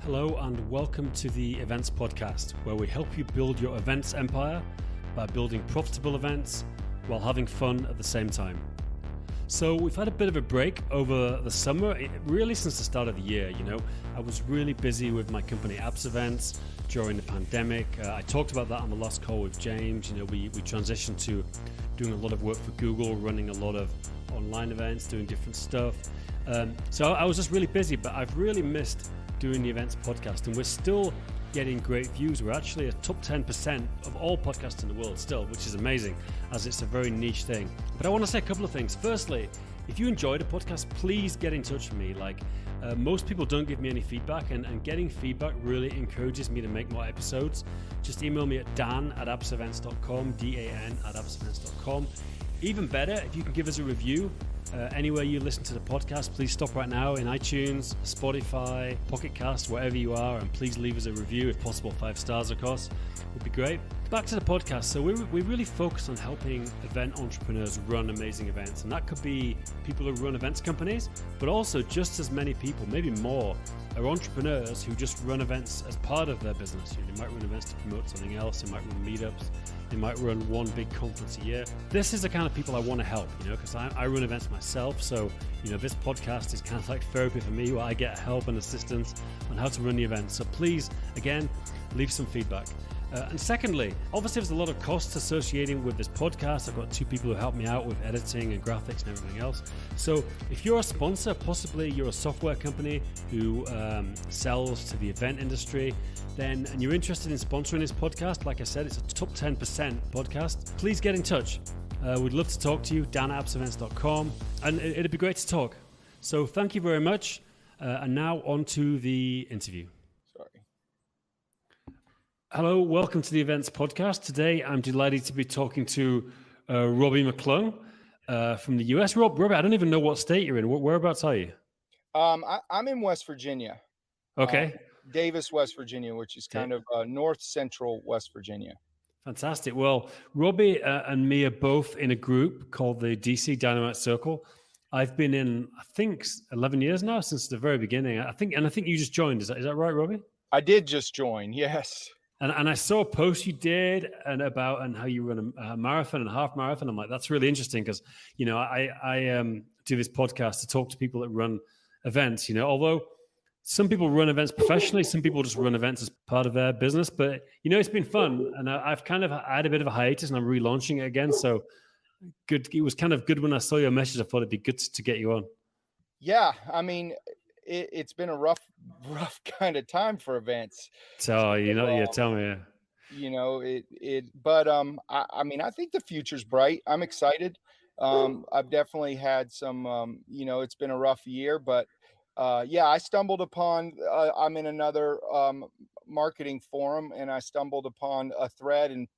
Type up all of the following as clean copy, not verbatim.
Hello and welcome to the Events Podcast, where we help you build your events empire by building profitable events while having fun at the same time. So we've had a bit of a break over the summer, really since the start of the year. I was really busy with my company Apps Events during the pandemic. I talked about that on the last call with James. We transitioned to doing a lot of work for Google, running a lot of online events, doing different stuff. So I was just really busy, but I've really missed doing the Events Podcast, and we're still getting great views. We're actually a top 10% of all podcasts in the world still, which is amazing, as it's a very niche thing. But I want to say a couple of things. Firstly, if you enjoy the podcast, please get in touch with me. Most people don't give me any feedback, and getting feedback really encourages me to make more episodes. Just email me at dan@appsevents.com, dan@appsevents.com. Even better, if you can give us a review. Anywhere you listen to the podcast, please stop right now in iTunes, Spotify, Pocket Cast, wherever you are, and please leave us a review, if possible 5 stars, of course, would be great. Back to the podcast. So we really focus on helping event entrepreneurs run amazing events, and that could be people who run events companies, but also just as many people, maybe more, are entrepreneurs who just run events as part of their business. They might run events to promote something else, they might run meetups, they might run one big conference a year. This is the kind of people I want to help, because I run events myself. So, this podcast is kind of like therapy for me, where I get help and assistance on how to run the event. So please, again, leave some feedback. And secondly, obviously there's a lot of costs associated with this podcast. I've got 2 people who help me out with editing and graphics and everything else. So if you're a sponsor, possibly you're a software company who sells to the event industry, and you're interested in sponsoring this podcast, like I said, it's a top 10% podcast, please get in touch. We'd love to talk to you, dan@appsevents.com, and it'd be great to talk. So thank you very much. And now on to the interview. Hello, welcome to the Events Podcast. Today, I'm delighted to be talking to Robbie McClung from the US. Robbie, I don't even know what state you're in. Whereabouts are you? I'm in West Virginia. Okay. Davis, West Virginia, which is kind of north central West Virginia. Fantastic. Well, Robbie and me are both in a group called the DC Dynamite Circle. I've been in, I think, 11 years now, since the very beginning. I think you just joined. Is that right, Robbie? I did just join, yes. And I saw a post you did about how you run a marathon and a half marathon. I'm like, that's really interesting because, I do this podcast to talk to people that run events, although some people run events professionally, some people just run events as part of their business. But, it's been fun. And I've kind of had a bit of a hiatus and I'm relaunching it again. So good. It was kind of good when I saw your message. I thought it'd be good to get you on. Yeah. I mean, it's been a rough kind of time for events. So, tell me. But I think the future's bright. I'm excited. I've definitely had some, it's been a rough year, but I stumbled upon, I'm in another marketing forum, and I stumbled upon a thread, and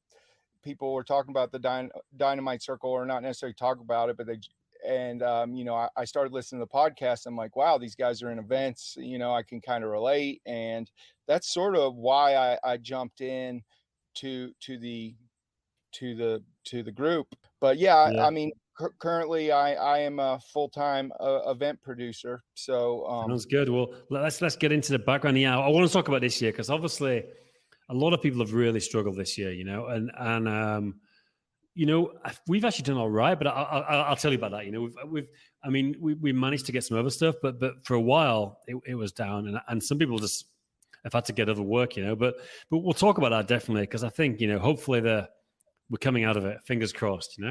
people were talking about the Dynamite Circle, or not necessarily talk about it, but I started listening to the podcast. I'm like, wow, these guys are in events, I can kind of relate. And that's sort of why I jumped in to the group. But I mean, currently I am a full-time event producer. So sounds good. Well, let's get into the background. Yeah, I want to talk about this year, because obviously a lot of people have really struggled this year, and we've actually done all right, but I'll tell you about that. We managed to get some other stuff, but for a while it was down, and some people just have had to get other work, but we'll talk about that definitely, because I think, hopefully we're coming out of it, fingers crossed,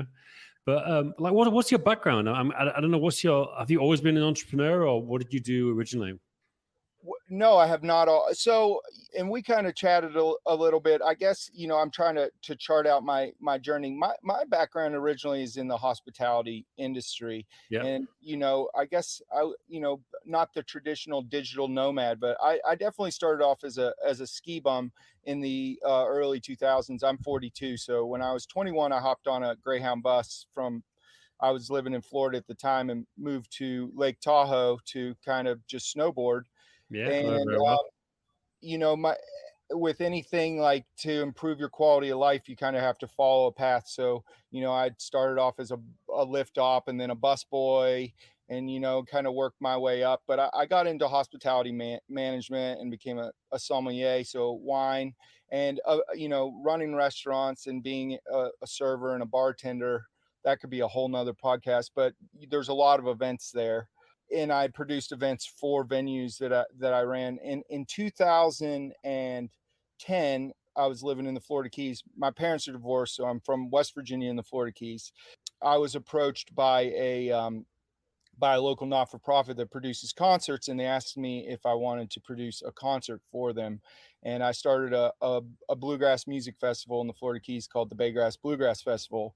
But what's your background? I don't know, have you always been an entrepreneur, or what did you do originally? No, I have not. So, and we kind of chatted a little bit. I guess, I'm trying to chart out my journey. My background originally is in the hospitality industry. Yeah. And, I guess not the traditional digital nomad, but I definitely started off as a ski bum in the early 2000s. I'm 42. So when I was 21, I hopped on a Greyhound bus I was living in Florida at the time, and moved to Lake Tahoe to kind of just snowboard. Yeah, and with anything, like, to improve your quality of life, you kind of have to follow a path. So, I started off as a lift op, and then a bus boy, and, kind of worked my way up. But I got into hospitality management and became a sommelier. So wine and, running restaurants and being a server and a bartender, that could be a whole nother podcast, but there's a lot of events there. And I produced events for venues that I ran in 2010. I was living in the Florida Keys. My parents are divorced, so I'm from West Virginia in the Florida Keys. I was approached by a local not-for-profit that produces concerts, and they asked me if I wanted to produce a concert for them. And I started a bluegrass music festival in the Florida Keys called the Baygrass Bluegrass Festival.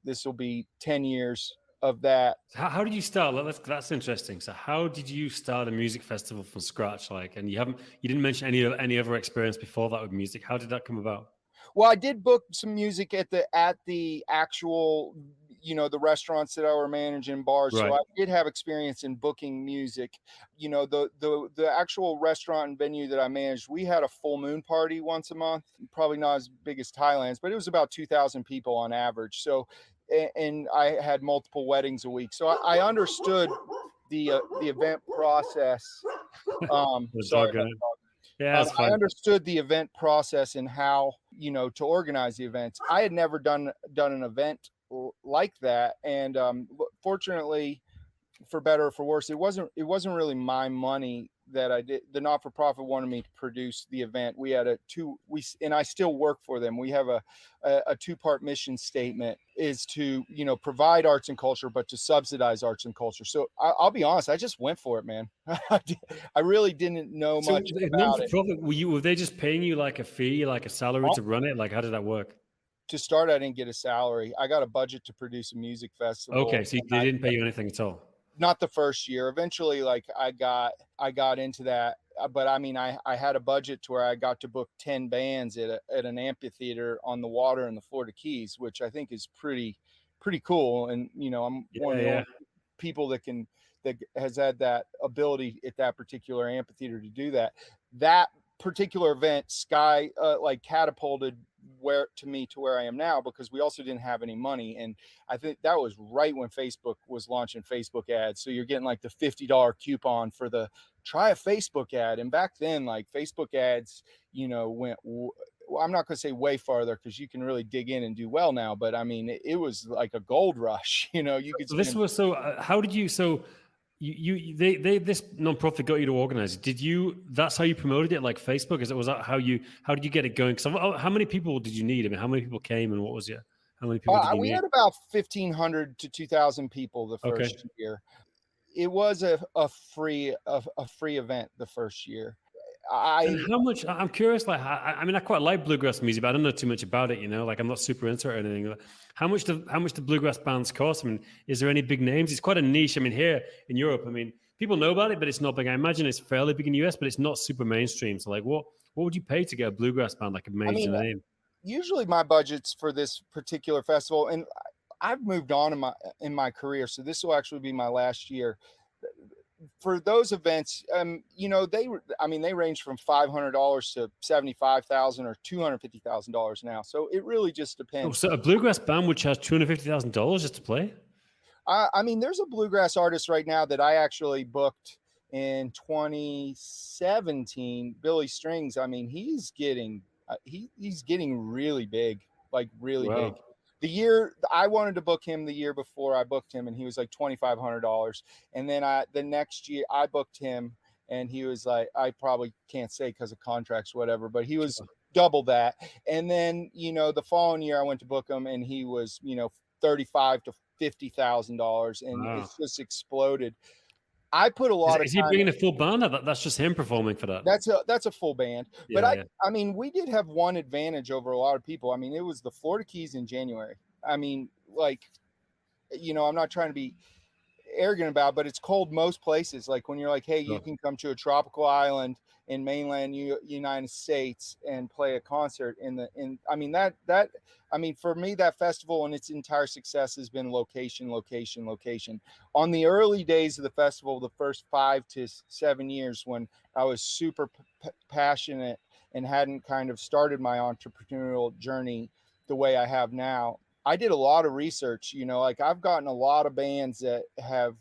This will be 10 years of that. How did you start? That's interesting. So how did you start a music festival from scratch? And you didn't mention any other experience before that with music. How did that come about? Well, I did book some music at the actual, the restaurants that I were managing, bars. Right. So I did have experience in booking music. The actual restaurant and venue that I managed, we had a full moon party once a month, probably not as big as Thailand's, but it was about 2,000 people on average. So, and I had multiple weddings a week. So I understood the event process. Sorry. Yeah, I understood the event process and how, to organize the events. I had never done an event like that. And fortunately, for better or for worse, it wasn't really my money that I did. The not-for-profit wanted me to produce the event. We had and I still work for them. We have a two-part mission statement, is to, provide arts and culture, but to subsidize arts and culture. So I'll be honest, I just went for it, man. I really didn't know much about it. Were they just paying you like a fee, like a salary to run it? Like, how did that work? To start, I didn't get a salary. I got a budget to produce a music festival. Okay, so they didn't pay you anything at all? Not the first year. Eventually, I got into that. But I mean, I had a budget to where I got to book 10 bands at an amphitheater on the water in the Florida Keys, which I think is pretty cool. And, I'm one of the only people that has had that ability at that particular amphitheater to do that. That particular event, catapulted to where I am now, because we also didn't have any money. And I think that was right when Facebook was launching Facebook ads. So you're getting like the $50 coupon for the try a Facebook ad. And back then, like, Facebook ads, went, I'm not going to say way farther, because you can really dig in and do well now. But I mean, it was like a gold rush, you could. How did you, this nonprofit got you to organize. That's how you promoted it, like Facebook? How did you get it going? Because how many people did you need? I mean, how many people came, and what was it? How many people did you need? We had about 1,500 to 2,000 people the first year. It was a free event the first year. And how much? I'm curious. I mean, I quite like bluegrass music, but I don't know too much about it. I'm not super into it or anything. How much do bluegrass bands cost? I mean, is there any big names? It's quite a niche. I mean, here in Europe, I mean, people know about it, but it's not big. I imagine it's fairly big in the US, but it's not super mainstream. So, what would you pay to get a bluegrass band like a major name? Usually, my budgets for this particular festival, and I've moved on in my career, so this will actually be my last year. For those events, they range from $500 to $75,000 or $250,000 now. So it really just depends. So a bluegrass band would charge $250,000 just to play? I mean, there's a bluegrass artist right now that I actually booked in 2017, Billy Strings. I mean, he's getting really big, like really big. The year I wanted to book him, the year before I booked him, and he was like $2,500. And then the next year I booked him, and he was like, I probably can't say because of contracts, whatever, but he was double that. And then, the following year I went to book him, and he was, $35,000 to $50,000, and It's just exploded. I put a lot of time. Is he bringing a full band? That's just him performing for that. That's a full band. Yeah, but I mean, we did have one advantage over a lot of people. I mean, it was the Florida Keys in January. I mean, I'm not trying to be arrogant about it, but it's cold most places. Like when you're like, hey, you can come to a tropical island in mainland United States and play a concert for me, that festival and its entire success has been location. On the early days of the festival, the first 5 to 7 years, when I was super passionate and hadn't kind of started my entrepreneurial journey the way I have now, I did a lot of research. I've gotten a lot of bands that have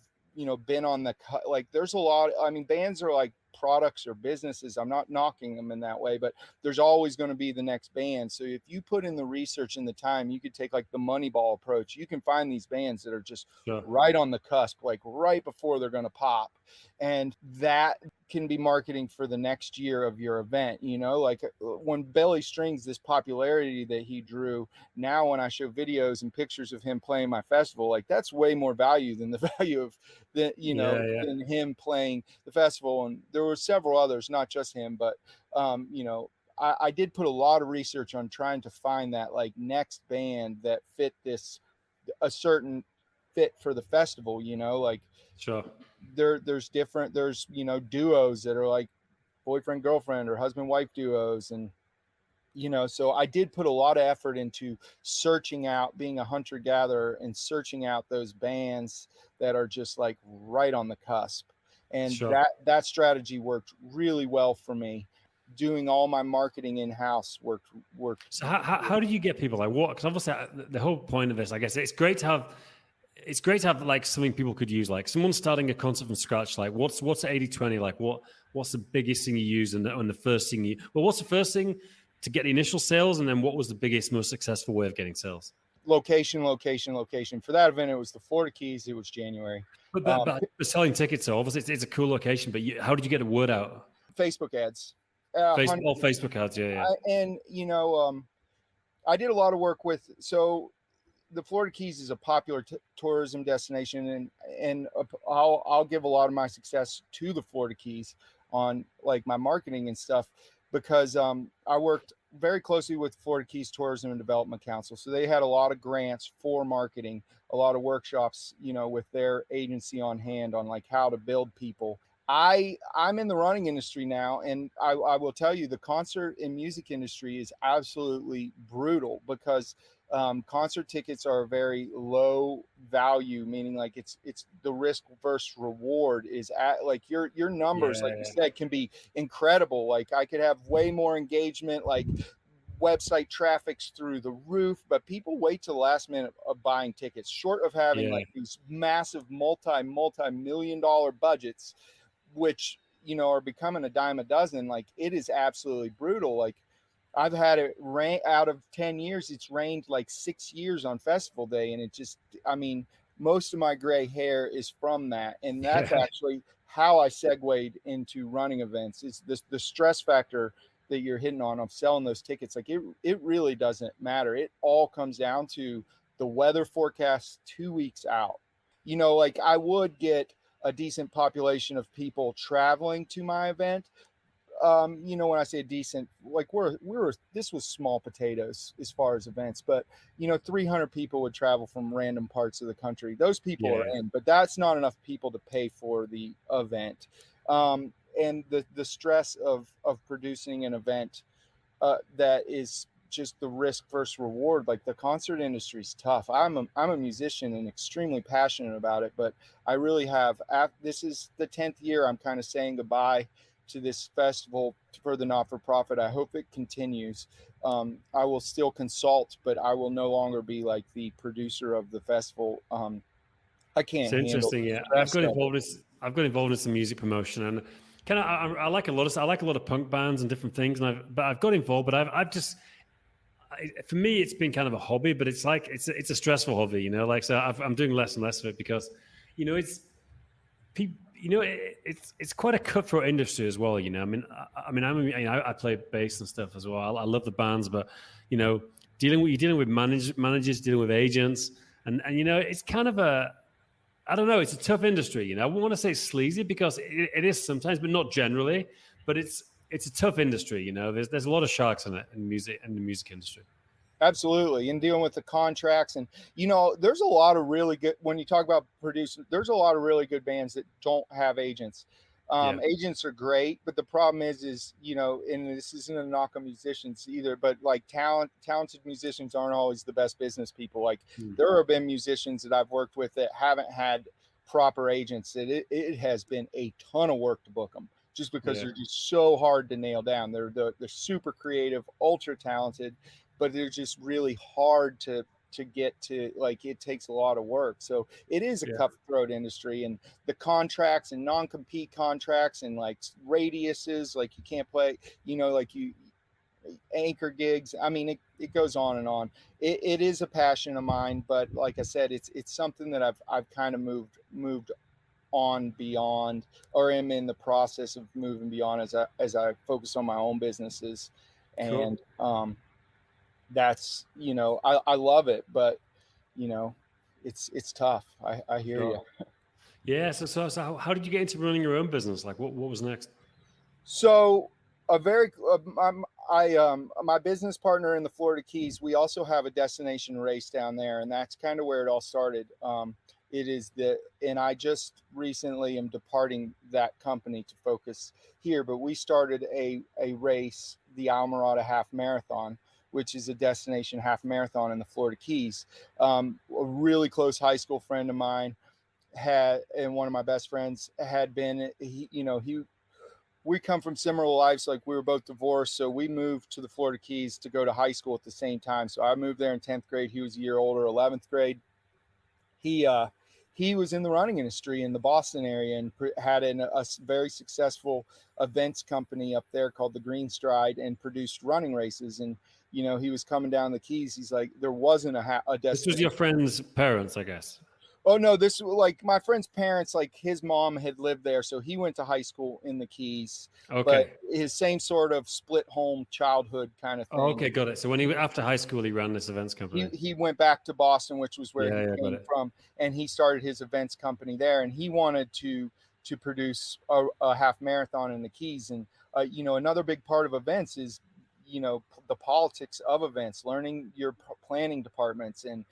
been on the cut. Like there's a lot, I mean, bands are like products or businesses. I'm not knocking them in that way, but there's always going to be the next band. So if you put in the research and the time, you could take like the Moneyball approach. You can find these bands that are just right on the cusp, like right before they're going to pop. And that can be marketing for the next year of your event. Like when Belly Strings, this popularity that he drew, now when I show videos and pictures of him playing my festival, like that's way more value than the value of than him playing the festival. And there were several others, not just him, but I did put a lot of research on trying to find that like next band that fit a certain fit for the festival, like there's different, there's duos that are like boyfriend girlfriend or husband wife duos, and so I did put a lot of effort into searching out, being a hunter gatherer and searching out those bands that are just like right on the cusp. And that strategy worked really well for me. Doing all my marketing in-house worked. So how do you get people like what? Because obviously the whole point of this, I guess, it's great to have like something people could use, like someone starting a concert from scratch. Like what's the 80-20? Like what's the biggest thing you use and the first thing what's the first thing to get the initial sales, and then what was the biggest, most successful way of getting sales? Location. For that event, it was the Florida Keys. It was January. But selling tickets, so obviously it's a cool location. But how did you get the word out? Facebook ads. Facebook ads, yeah. And I did a lot of work with. So the Florida Keys is a popular tourism destination, and I'll give a lot of my success to the Florida Keys on like my marketing and stuff, because I worked very closely with Florida Keys Tourism and Development Council. So they had a lot of grants for marketing, a lot of workshops, with their agency on hand on like how to build people. I'm in the running industry now, and I will tell you the concert and music industry is absolutely brutal, because concert tickets are very low value, meaning like it's the risk versus reward is at like your numbers, like you said, can be incredible. Like I could have way more engagement, like website traffic's through the roof, but people wait till the last minute of buying tickets, short of having like these massive multi-million-dollar budgets, which are becoming a dime a dozen. Like it is absolutely brutal. Like I've had it rain out of 10 years. It's rained like 6 years on festival day. And it just, I mean, most of my gray hair is from that. And that's actually how I segued into running events, is the stress factor that you're hitting on of selling those tickets. Like it really doesn't matter. It all comes down to the weather forecast 2 weeks out. Like I would get a decent population of people traveling to my event. When I say decent, like this was small potatoes as far as events, but 300 people would travel from random parts of the country. Those people are in, but that's not enough people to pay for the event. And the stress of producing an event that is just the risk versus reward. Like the concert industry is tough. I'm a musician and extremely passionate about it, but I really have, this is the 10th year I'm kind of saying goodbye to this festival for the not-for-profit. I hope it continues. I will still consult, but I will no longer be like the producer of the festival. I can't. It's interesting. Yeah, I've got involved in some music promotion, and kind of I like a lot of punk bands and different things. And I've got involved, but I've just, for me, it's been kind of a hobby, but it's like it's a stressful hobby, Like so, I'm doing less and less of it because, it's quite a cutthroat industry as well. I play bass and stuff as well. I love the bands, but dealing with managers, dealing with agents, and it's kind of I don't know. It's a tough industry. I wouldn't want to say sleazy because it is sometimes, but not generally. But it's a tough industry. There's a lot of sharks in it in the music industry. Absolutely. And dealing with the contracts, and there's a lot of really good, when you talk about producing, there's a lot of really good bands that don't have agents. Agents are great, but the problem is and this isn't a knock on musicians either, but like talented musicians aren't always the best business people. Like there have been musicians that I've worked with that haven't had proper agents, that it has been a ton of work to book them, just because they're just so hard to nail down. They're super creative, ultra talented, but they're just really hard to get to, like, it takes a lot of work. So it is a Yeah. cutthroat industry, and the contracts and non-compete contracts and like radiuses, like you can't play, like you anchor gigs. I mean, it goes on and on. It is a passion of mine, but like I said, it's something that I've kind of moved on beyond, or am in the process of moving beyond as I focus on my own businesses. Cool. And that's, I love it, but it's tough. I hear you. Yeah. So how did you get into running your own business? Like, what was next? So my business partner in the Florida Keys, we also have a destination race down there, and that's kind of where it all started. And I just recently am departing that company to focus here, but we started a race, the Almirada Half Marathon, which is a destination half marathon in the Florida Keys. A really close high school friend of mine and one of my best friends had been, we come from similar lives. Like, we were both divorced, so we moved to the Florida Keys to go to high school at the same time. So I moved there in 10th grade. He was a year older, 11th grade. He was in the running industry in the Boston area and had a very successful events company up there called the Green Stride, and produced running races. And he was coming down the Keys. He's like, there wasn't a destination. This was your friend's parents, I guess. Oh no, this, like, my friend's parents, like, his mom had lived there, so he went to high school in the Keys. Okay. But his same sort of split home childhood kind of thing. Okay, got it. So when after high school, he ran this events company. He went back to Boston, which was where he came from, and he started his events company there. And he wanted to produce a half marathon in the Keys. And another big part of events is the politics of events, learning your planning departments, and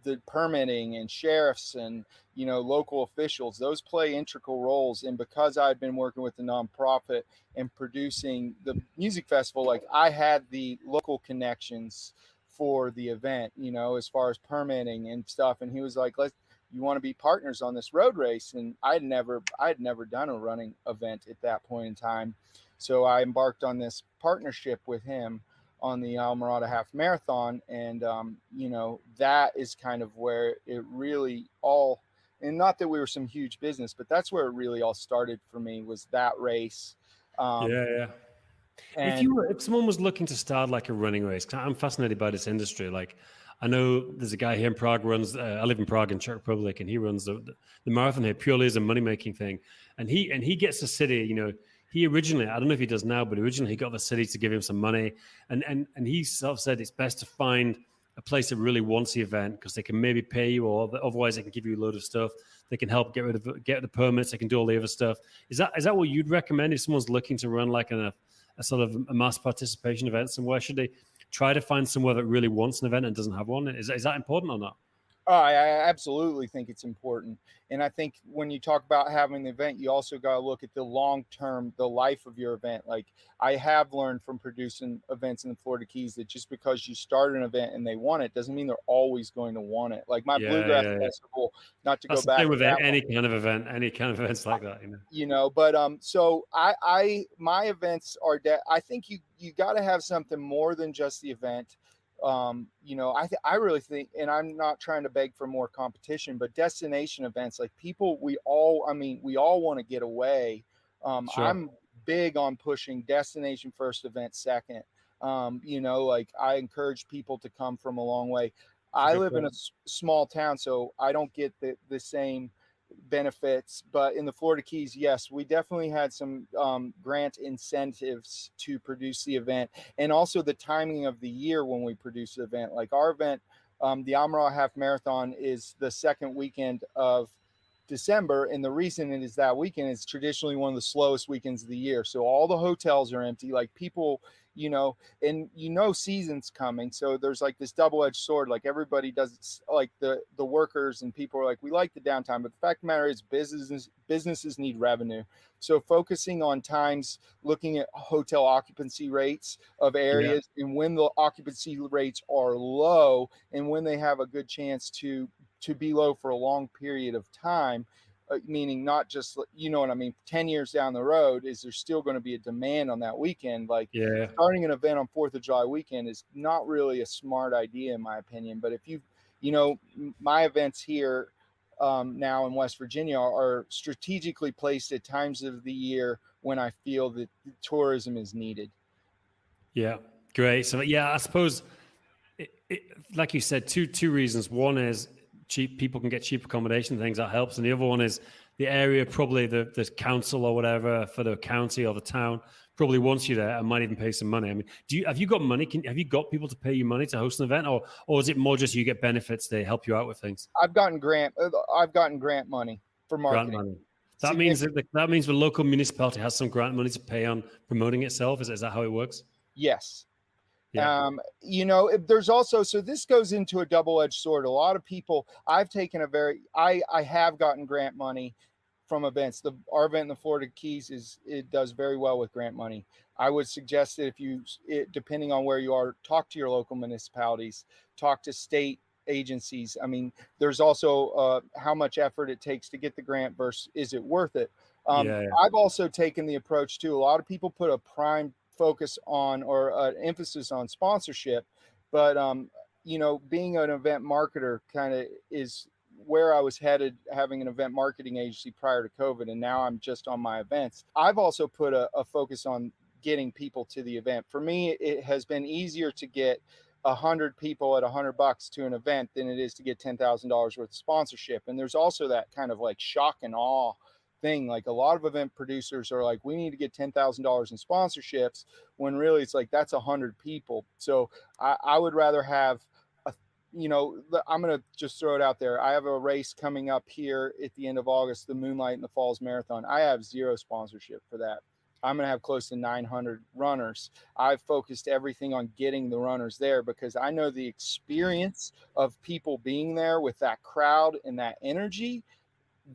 the permitting and sheriffs and local officials. Those play integral roles. And because I'd been working with the nonprofit and producing the music festival, like, I had the local connections for the event, as far as permitting and stuff. And he was like, you want to be partners on this road race? And I'd never done a running event at that point in time. So I embarked on this partnership with him on the Almirada Half Marathon. And, that is kind of where it really all, and not that we were some huge business, but that's where it really all started for me, was that race. Yeah. And if someone was looking to start like a running race, 'cause I'm fascinated by this industry. Like, I know there's a guy here in Prague runs, I live in Prague in Czech Republic, and he runs the marathon here purely as a money-making thing. And he gets the city, he originally, I don't know if he does now, but originally he got the city to give him some money. And he sort of said it's best to find a place that really wants the event, because they can maybe pay you, or otherwise they can give you a load of stuff. They can help get the permits. They can do all the other stuff. Is that what you'd recommend if someone's looking to run like a sort of a mass participation event somewhere? Should they try to find somewhere that really wants an event and doesn't have one? Is that important or not? I absolutely think it's important. And I think when you talk about having the event, you also got to look at the long term, the life of your event. Like, I have learned from producing events in the Florida Keys that just because you start an event and they want it doesn't mean they're always going to want it. Like my Bluegrass Festival, not to That's go back with any kind of events like that, But so my events are I think you got to have something more than just the event. I really think, and I'm not trying to beg for more competition, but destination events, like, we all want to get away. Sure. I'm big on pushing destination first, event second. Like, I encourage people to come from a long way. I live in a small town, so I don't get the same benefits, but in the Florida Keys, yes, we definitely had some grant incentives to produce the event, and also the timing of the year when we produce the event. Like, our event, the Almirada Half Marathon, is the second weekend of December, and the reason it is that weekend is traditionally one of the slowest weekends of the year. So all the hotels are empty. Like, people, and season's coming, so there's like this double-edged sword. Like, everybody does, like, the workers and people are like, we like the downtime, but the fact of the matter is businesses need revenue. So focusing on times, looking at hotel occupancy rates of areas, and when the occupancy rates are low, and when they have a good chance to be low for a long period of time, meaning not just, you know what I mean, 10 years down the road, is there still going to be a demand on that weekend? Like starting an event on 4th of July weekend is not really a smart idea in my opinion. But if my events here now in West Virginia are strategically placed at times of the year when I feel that tourism is needed. Yeah, great. So I suppose like you said, two reasons. One is cheap, people can get cheap accommodation, things that helps. And the other one is the area, probably the council or whatever for the county or the town probably wants you there and might even pay some money. I mean, have you got money? Have you got people to pay you money to host an event, or is it more just you get benefits, they help you out with things? I've gotten grant money for marketing. Grant money. That means the local municipality has some grant money to pay on promoting itself. Is that how it works? Yes. Yeah. There's also, so this goes into a double-edged sword. A lot of people, I've taken I have gotten grant money from events. Our event in the Florida Keys it does very well with grant money. I would suggest that depending on where you are, talk to your local municipalities, talk to state agencies. I mean, there's also how much effort it takes to get the grant versus is it worth it? I've also taken the approach too. A lot of people put a prime focus on or an emphasis on sponsorship, but being an event marketer kind of is where I was headed, having an event marketing agency prior to COVID, and now I'm just on my events. I've also put a focus on getting people to the event. For me, it has been easier to get 100 people at $100 to an event than it is to get $10,000 worth of sponsorship. And there's also that kind of like shock and awe thing. Like a lot of event producers are like, we need to get $10,000 in sponsorships, when really it's like, that's 100 people. So I would rather have I'm going to just throw it out there. I have a race coming up here at the end of August, the Moonlight in the Falls Marathon. I have zero sponsorship for that. I'm going to have close to 900 runners. I've focused everything on getting the runners there because I know the experience of people being there with that crowd and that energy,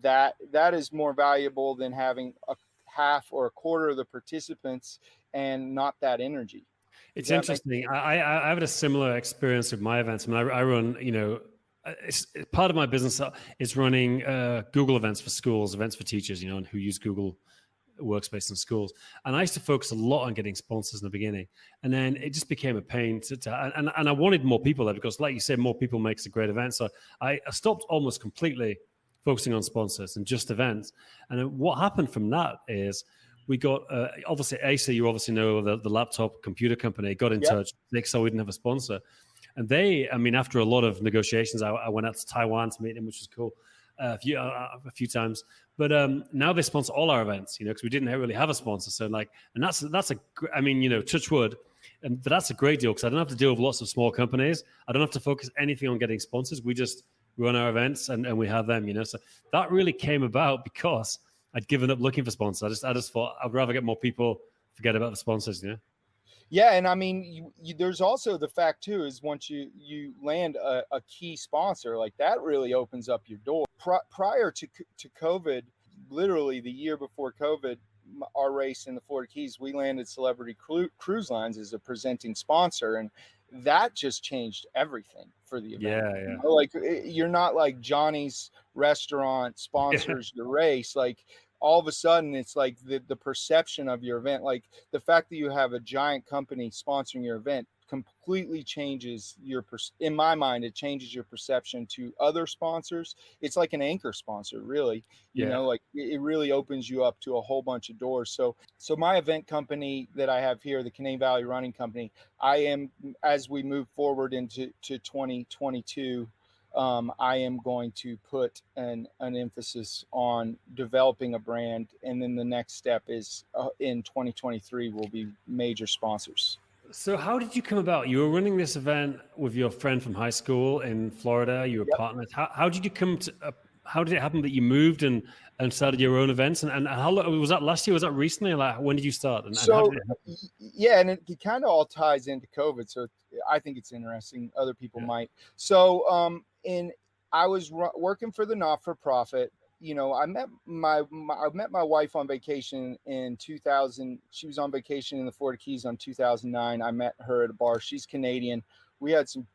that is more valuable than having a half or a quarter of the participants and not that energy. It's interesting. I have a similar experience with my events. I mean, I run, it's part of my business is running Google events for schools, events for teachers, and who use Google Workspace in schools. And I used to focus a lot on getting sponsors in the beginning. And then it just became a pain and I wanted more people there because, like you said, more people makes a great event. So I stopped almost completely focusing on sponsors and just events. And then what happened from that is we got, obviously, Acer, you obviously know the laptop computer company, got in touch. They saw we didn't have a sponsor. And after a lot of negotiations, I went out to Taiwan to meet them, which was cool a few times. But now they sponsor all our events, because we didn't really have a sponsor. So touch wood. But that's a great deal because I don't have to deal with lots of small companies. I don't have to focus anything on getting sponsors. We just run our events and we have them, So that really came about because I'd given up looking for sponsors. I just thought I'd rather get more people, forget about the sponsors, Yeah, and I mean, there's also the fact too is once you land a key sponsor, like that really opens up your door. Prior to COVID, literally the year before COVID, our race in the Florida Keys, we landed Celebrity Cruise Lines as a presenting sponsor, and that just changed everything for the event. Yeah. You're not like Johnny's Restaurant sponsors your race, like. All of a sudden it's like the perception of your event, like the fact that you have a giant company sponsoring your event completely changes in my mind, it changes your perception to other sponsors. It's like an anchor sponsor, really, like it really opens you up to a whole bunch of doors. So my event company that I have here, the Canadian Valley Running Company, as we move forward into 2022, I am going to put an emphasis on developing a brand. And then the next step is in 2023 will be major sponsors. So how did you come about? You were running this event with your friend from high school in Florida. You were partners. How did you come to, how did it happen that you moved and started your own events? And how was that last year? Was that recently? Like, when did you start? And how did it happen? Yeah, and it kind of all ties into COVID. So I think it's interesting. Other people might. So, I was working for the not-for-profit. I met my wife on vacation in 2000. She was on vacation in the Florida Keys on 2009. I met her at a bar. She's Canadian. We had some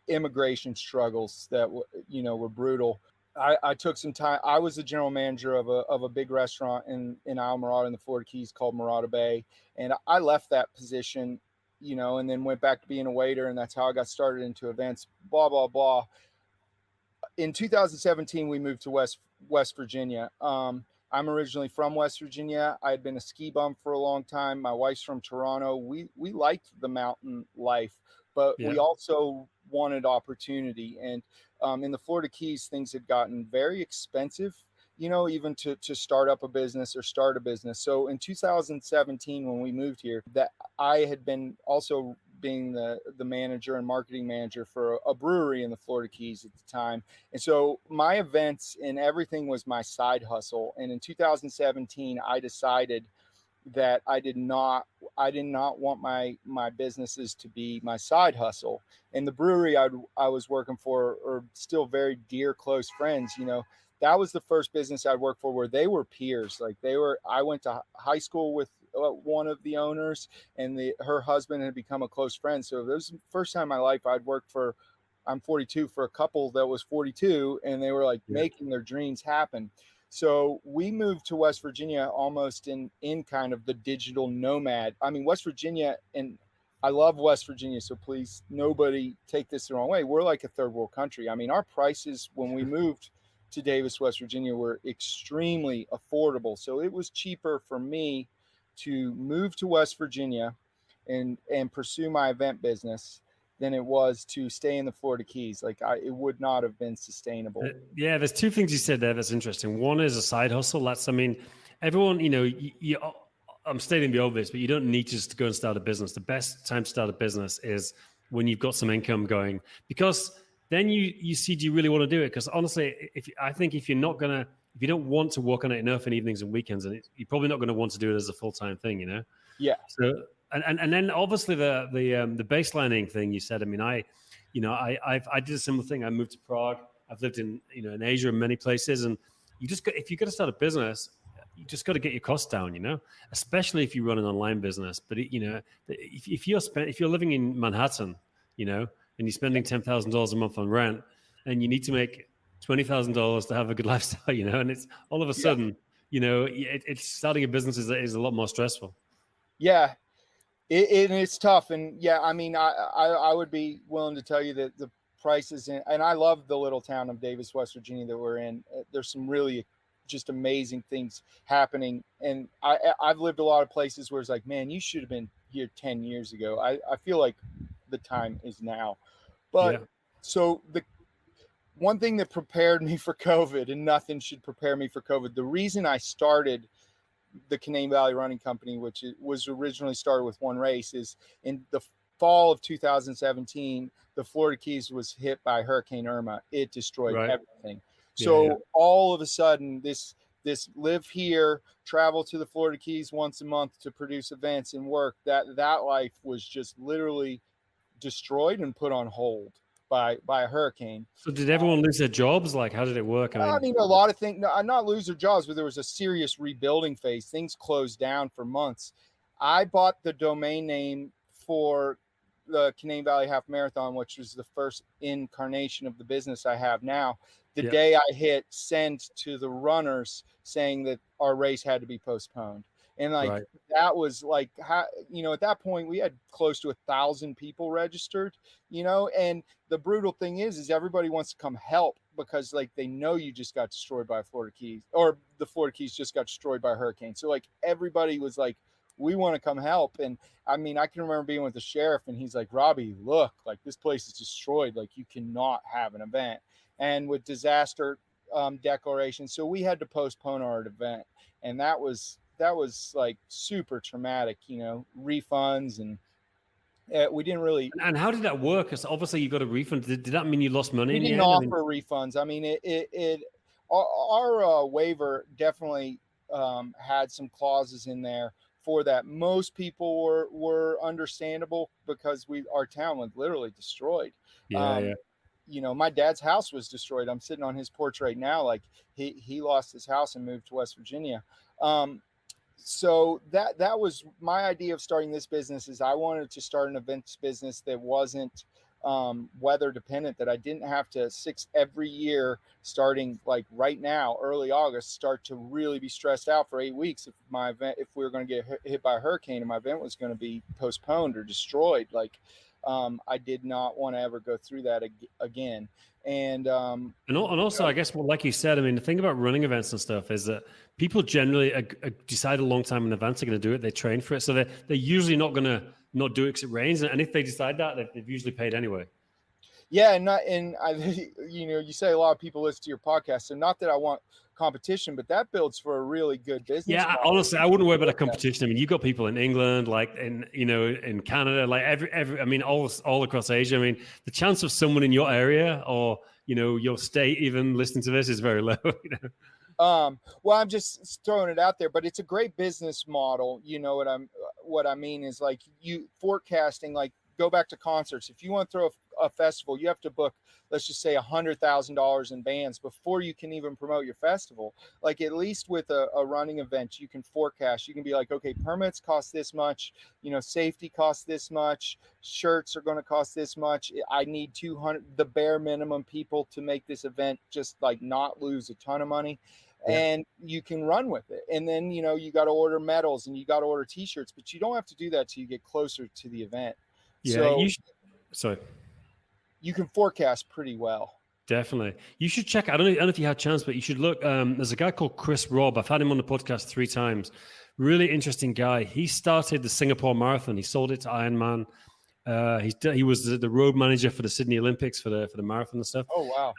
immigration struggles that were brutal. I took some time. I was the general manager of a big restaurant in Isle Morada in the Florida Keys called Morada Bay. And I left that position, and then went back to being a waiter. And that's how I got started into events, blah, blah, blah. In 2017, we moved to West Virginia. I'm originally from West Virginia. I had been a ski bum for a long time. My wife's from Toronto. We liked the mountain life, but we also wanted opportunity. And in the Florida Keys, things had gotten very expensive, even to start up a business or start a business. So in 2017, when we moved here, that I had been also being the manager and marketing manager for a brewery in the Florida Keys at the time. And so my events and everything was my side hustle. And in 2017, I decided that I did not want my businesses to be my side hustle. And the brewery I was working for are still very dear, close friends. That was the first business I worked for where they were peers. Like I went to high school with one of the owners, and her husband had become a close friend. So it was the first time in my life I'd worked for, I'm 42, for a couple that was 42, and they were like making their dreams happen. So we moved to West Virginia almost in kind of the digital nomad. I mean, West Virginia, and I love West Virginia, so please, nobody take this the wrong way. We're like a third world country. I mean, our prices when we moved to Davis, West Virginia were extremely affordable. So it was cheaper for me to move to West Virginia and pursue my event business than it was to stay in the Florida Keys. Like it would not have been sustainable. Yeah, there's two things you said there that's interesting. One is a side hustle. Everyone, I'm stating the obvious, but you don't need to just go and start a business. The best time to start a business is when you've got some income going, because then you see, do you really want to do it? Because honestly, if you don't want to work on it enough in evenings and weekends, and you're probably not going to want to do it as a full-time thing, Yeah. So, and then obviously the baselining thing you said. I mean, I did a similar thing. I moved to Prague. I've lived in Asia and many places, and if you're going to start a business, you just got to get your costs down, especially if you run an online business. But if you're living in Manhattan, and you're spending $10,000 a month on rent, and you need to make $20,000 to have a good lifestyle, and it's all of a sudden, it's starting a business is a lot more stressful. Yeah, it's tough. And I mean, I would be willing to tell you that the prices and I love the little town of Davis, West Virginia that we're in. There's some really just amazing things happening. And I've lived a lot of places where it's like, man, you should have been here 10 years ago. I feel like the time is now. But so the one thing that prepared me for COVID, and nothing should prepare me for COVID, the reason I started the Canadian Valley Running Company, which was originally started with one race, is in the fall of 2017, the Florida Keys was hit by Hurricane Irma. It destroyed everything. So all of a sudden, this live here, travel to the Florida Keys once a month to produce events and work, that life was just literally destroyed and put on hold by a hurricane. So did everyone lose their jobs? Like, how did it work? I mean, a lot of things, not lose their jobs, but there was a serious rebuilding phase. Things closed down for months. I bought the domain name for the Canadian Valley Half Marathon, which was the first incarnation of the business I have now. The day I hit send to the runners saying that our race had to be postponed. And that was like, at that point we had close to 1,000 people registered, and the brutal thing is everybody wants to come help because like they know you just got destroyed by Florida Keys, or the Florida Keys just got destroyed by a hurricane. So like everybody was like, we want to come help. And I mean, I can remember being with the sheriff and he's like, Robbie, look, like this place is destroyed. Like you cannot have an event. And with disaster declaration. So we had to postpone our event. And that was like super traumatic, refunds, and we didn't really. And how did that work? Because obviously you got a refund. Did that mean you lost money? We didn't offer refunds. I mean, our waiver definitely had some clauses in there for that. Most people were understandable because our town was literally destroyed. My dad's house was destroyed. I'm sitting on his porch right now. Like he lost his house and moved to West Virginia. So that was my idea of starting this business. Is I wanted to start an events business that wasn't weather dependent, that I didn't have to every year starting like right now, early August, start to really be stressed out for 8 weeks if we were going to get hit by a hurricane and my event was going to be postponed or destroyed. Like, I did not want to ever go through that again. And also, I guess, well, like you said, I mean, the thing about running events and stuff is that people generally decide a long time in advance they're going to do it. They train for it, so they're usually not going to not do it because it rains. And if they decide that, they've usually paid anyway. Yeah, and I, you say a lot of people listen to your podcast, so not that I want competition, but that builds for a really good business. Yeah, honestly, I wouldn't worry about a competition. I mean, you got people in England, like in Canada, like every. I mean, all across Asia. I mean, the chance of someone in your area or your state even listening to this is very low. Well, I'm just throwing it out there, but it's a great business model. What I mean is, like, you forecasting, like, go back to concerts. If you want to throw a festival, you have to book, let's just say $100,000 in bands before you can even promote your festival. Like, at least with a running event, you can forecast. You can be like, okay, permits cost this much, safety costs this much, shirts are going to cost this much. I need 200, the bare minimum people to make this event just like not lose a ton of money. Yeah. And you can run with it. And then, you got to order medals and you got to order t-shirts, but you don't have to do that till you get closer to the event. Yeah, so you can forecast pretty well. Definitely. You should check. I don't know if you had a chance, but you should look. There's a guy called Chris Robb. I've had him on the podcast 3 times. Really interesting guy. He started the Singapore Marathon. He sold it to Ironman. He was the road manager for the Sydney Olympics for the marathon and stuff. Oh, wow.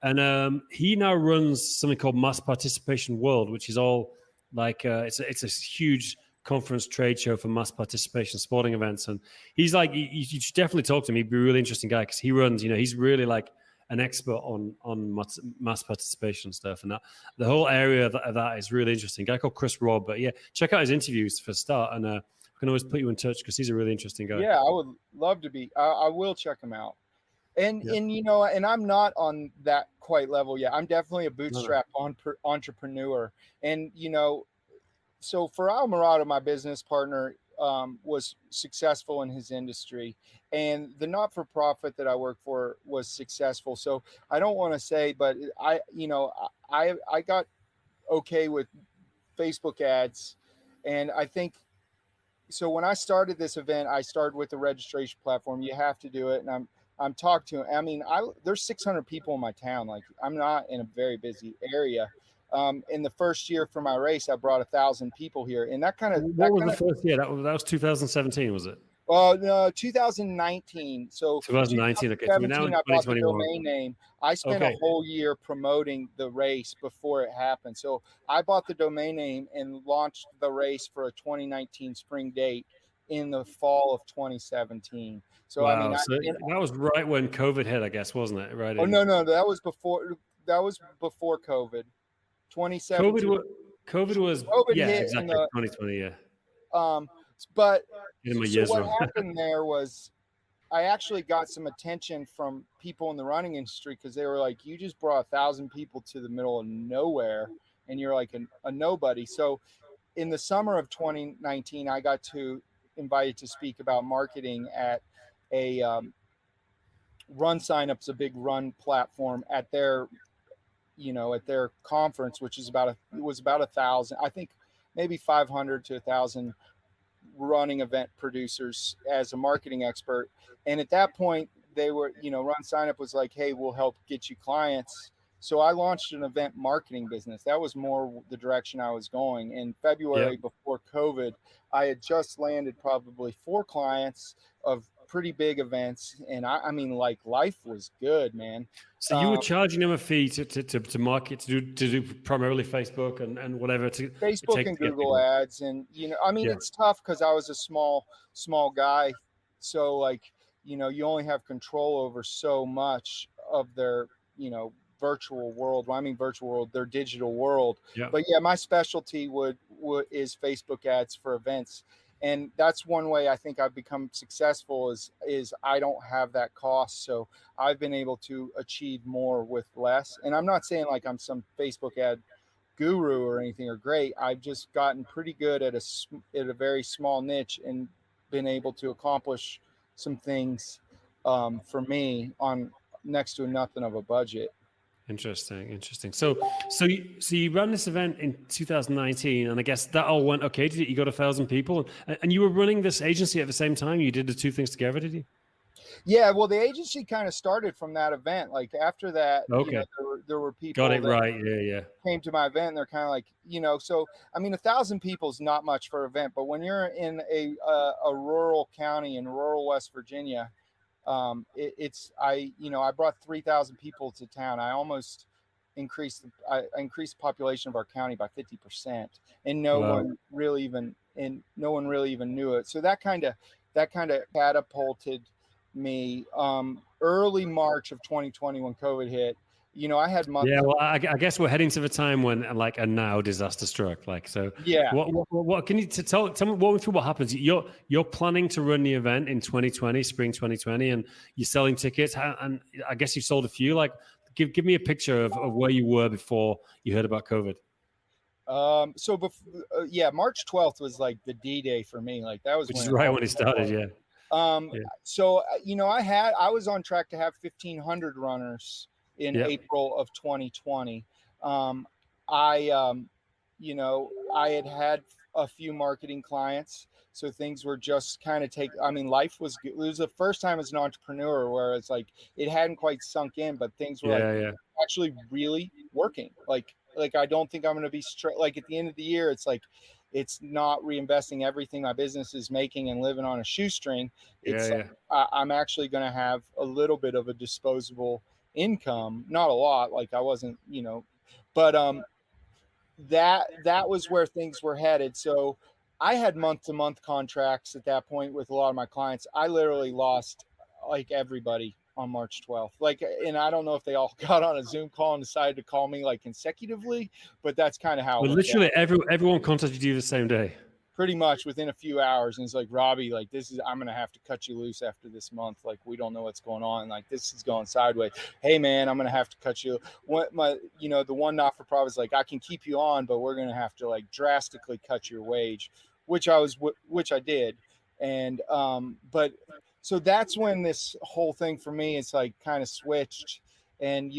And he now runs something called Mass Participation World, which is all like it's a huge conference trade show for mass participation sporting events. And he's like, you should definitely talk to him. He'd be a really interesting guy because he runs, he's really like an expert on mass participation stuff. And that the whole area of that is really interesting. A guy called Chris Robb. But yeah, check out his interviews for a start. And I can always put you in touch because he's a really interesting guy. Yeah, I would love to be. I will check him out. And and I'm not on that quite level yet. I'm definitely a bootstrap entrepreneur. And so for Al Murata, my business partner, was successful in his industry, and the not-for-profit that I work for was successful. So I don't want to say, but I got okay with Facebook ads, and I think so. When I started this event, I started with the registration platform. You have to do it, and I'm talking to. I mean, there's 600 people in my town. Like, I'm not in a very busy area. In the first year for my race, I brought 1,000 people here, and that kind of. What was the first year? That was 2017, was it? No, 2019. So 2019. Okay, so now I bought the domain name. I spent a whole year promoting the race before it happened. So I bought the domain name and launched the race for a 2019 spring date in the fall of 2017. So wow. I mean, that was right when COVID hit, I guess, wasn't it? Right. Oh no, that was before. That was before COVID. 2017. COVID was yeah, exactly 2020. Yeah. But so what happened there was, I actually got some attention from people in the running industry because they were like, "You just brought 1,000 people to the middle of nowhere, and you're like a nobody." So, in the summer of 2019, I got invited to speak about marketing at a Run Signups, a big run platform, at their conference, which is about 1,000, I think maybe 500 to 1,000 running event producers as a marketing expert. And at that point, they were, Run Signup was like, "Hey, we'll help get you clients." So I launched an event marketing business. That was more the direction I was going. In February, before COVID, I had just landed probably 4 clients of pretty big events, and I mean, like, life was good, man. So you were charging them a fee to market, to do primarily Facebook and whatever, to Facebook and Google ads. And I mean, it's tough because I was a small guy, so like, you only have control over so much of their virtual world. Well, I mean virtual world, their digital world. But yeah, my specialty is Facebook ads for events. And that's one way I think I've become successful is I don't have that cost. So I've been able to achieve more with less. And I'm not saying like I'm some Facebook ad guru or anything or great. I've just gotten pretty good at a very small niche and been able to accomplish some things for me on next to nothing of a budget. Interesting. So you ran this event in 2019, and I guess that all went okay. Did you got 1,000 people, and you were running this agency at the same time? You did the two things together, did you? Yeah, well, the agency kind of started from that event. Like after that, Okay, there were people got it that right. Yeah. came to my event, and they're kind of like, so I mean, 1,000 people is not much for an event, but when you're in a rural county in rural West Virginia, I brought 3,000 people to town. I almost increased the population of our county by 50%, and no one really even knew it. So that kind of catapulted me. Early March of 2020 when COVID hit, I had months. Yeah, well, I guess we're heading to the time when like a now disaster struck. Like, so yeah. What can you tell me? Walk me through what happens. You're planning to run the event in 2020, spring 2020, and you're selling tickets. And I guess you sold a few. Like, give me a picture of where you were before you heard about COVID. So March 12th was like the D-Day for me. Like that was when it started. Yeah. So I was on track to have 1,500 runners in April of 2020. I had a few marketing clients, so things were just kind of life was good. It was the first time as an entrepreneur where it's like it hadn't quite sunk in, but things were actually really working. Like I don't think I'm going to be like at the end of the year, it's like it's not reinvesting everything my business is making and living on a shoestring. I'm actually going to have a little bit of a disposable income, not a lot. Like I wasn't, but that was where things were headed. So I had month-to-month contracts at that point with a lot of my clients. I literally lost like everybody on March 12th. Like, and I don't know if they all got on a Zoom call and decided to call me like consecutively, but that's kind of how. Well, literally everyone contacted you the same day. Pretty much within a few hours. And it's like, Robbie, like I'm going to have to cut you loose after this month. Like, we don't know what's going on. Like, this is going sideways. Hey man, I'm going to have to cut you. The one not-for-profit is like, I can keep you on, but we're going to have to like drastically cut your wage, which I did. And, but so that's when this whole thing for me is like kind of switched. And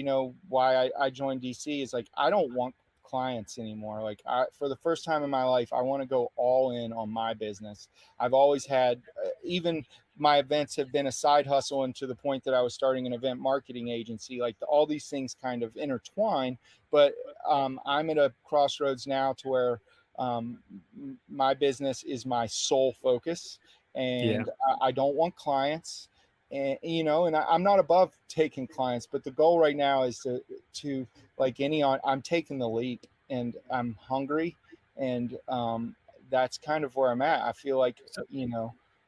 why I joined DC is like, I don't want clients anymore. Like for the first time in my life, I want to go all in on my business. I've always had, even my events have been a side hustle, and to the point that I was starting an event marketing agency. Like all these things kind of intertwine, but I'm at a crossroads now to where my business is my sole focus, and I don't want clients. And and I'm not above taking clients, but the goal right now is to like I'm taking the leap, and I'm hungry, and that's kind of where I'm at. I feel like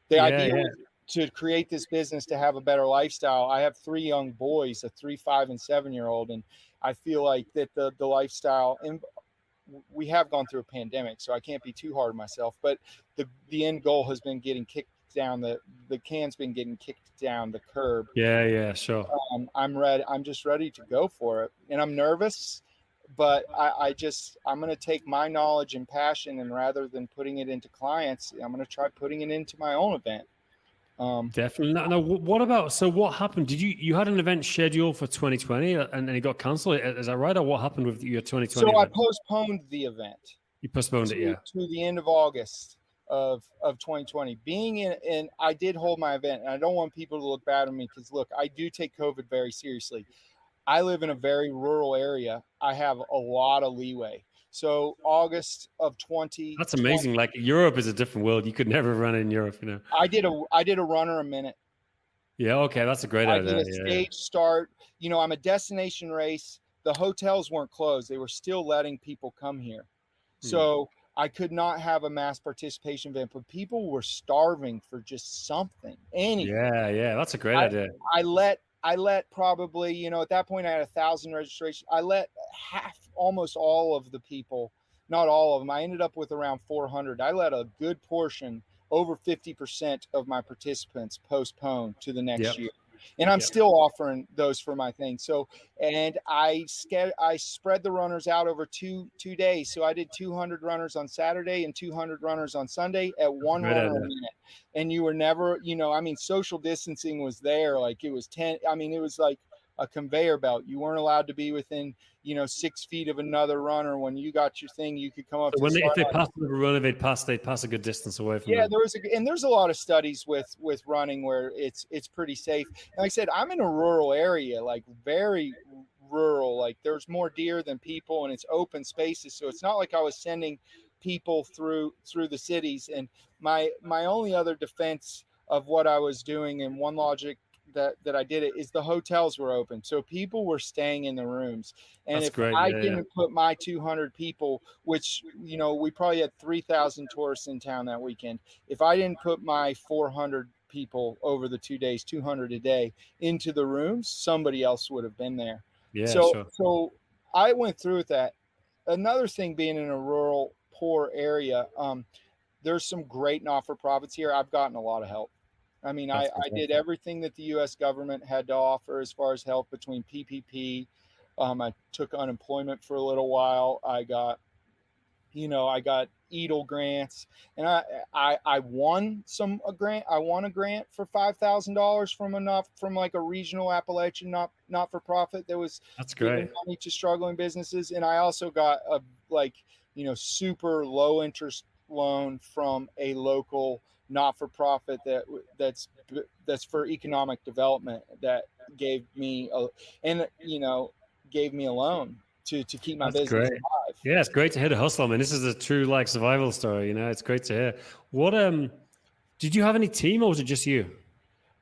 the idea is to create this business to have a better lifestyle. I have 3 young boys, a 3, 5, and 7-year-old, and I feel like that the lifestyle, and we have gone through a pandemic, so I can't be too hard on myself, but the end goal has been getting kicked down, the can's been getting kicked down the curb. Sure. I'm ready. I'm just ready to go for it, and I'm nervous, but I'm going to take my knowledge and passion, and rather than putting it into clients, I'm going to try putting it into my own event. Definitely. Now, what about, so what happened? Did you had an event scheduled for 2020 and it got canceled? Is that right? Or what happened with your 2020 event? I postponed the event. You postponed it, to the end of August of 2020. Being in I did hold my event, and I don't want people to look bad on me, because look, I do take COVID very seriously. I live in a very rural area. I have a lot of leeway. So August of 2020. That's amazing. Like Europe is a different world. You could never run in Europe, I did a runner a minute. Yeah, okay, that's a great idea. I did a stage start. I'm a destination race. The hotels weren't closed. They were still letting people come here. So I could not have a mass participation event, but people were starving for just something. Anything. Yeah, that's a great idea. I let probably, at that point I had 1,000 registrations. I let almost all of the people, not all of them. I ended up with around 400. I let a good portion, over 50% of my participants postpone to the next year. and I'm Yeah. still offering those for my thing. So, and I spread the runners out over two days. So I did 200 runners on Saturday and 200 runners on Sunday at one runner a minute. And you were never, I mean, social distancing was there. Like it was it was like a conveyor belt. You weren't allowed to be within, 6 feet of another runner. When you got your thing, you could come up. So if they passed the runner, they'd pass a good distance away from them. There's a lot of studies with running where it's pretty safe. And like I said, I'm in a rural area, like very rural. Like there's more deer than people, and it's open spaces. So it's not like I was sending people through the cities. And my only other defense of what I was doing, and one logic that I did it, is the hotels were open, so people were staying in the rooms. And That's if great. I didn't put my 200 people, which we probably had 3,000 tourists in town that weekend, if I didn't put my 400 people over the 2 days, 200 a day, into the rooms, somebody else would have been there. So I went through with that. Another thing, being in a rural, poor area, there's some great not-for-profits here. I've gotten a lot of help. I mean, I did everything that the U.S. government had to offer as far as help, between PPP. I took unemployment for a little while. I got EATL grants, and I won a grant. I won a grant for $5,000 from like a regional Appalachian not for profit that was giving money to struggling businesses. And I also got a super low interest loan from a local not-for-profit that's for economic development, that gave me a loan to keep my business alive. Yeah, it's great to hear the hustle. I mean, this is a true survival story. It's great to hear. What did you have any team, or was it just you?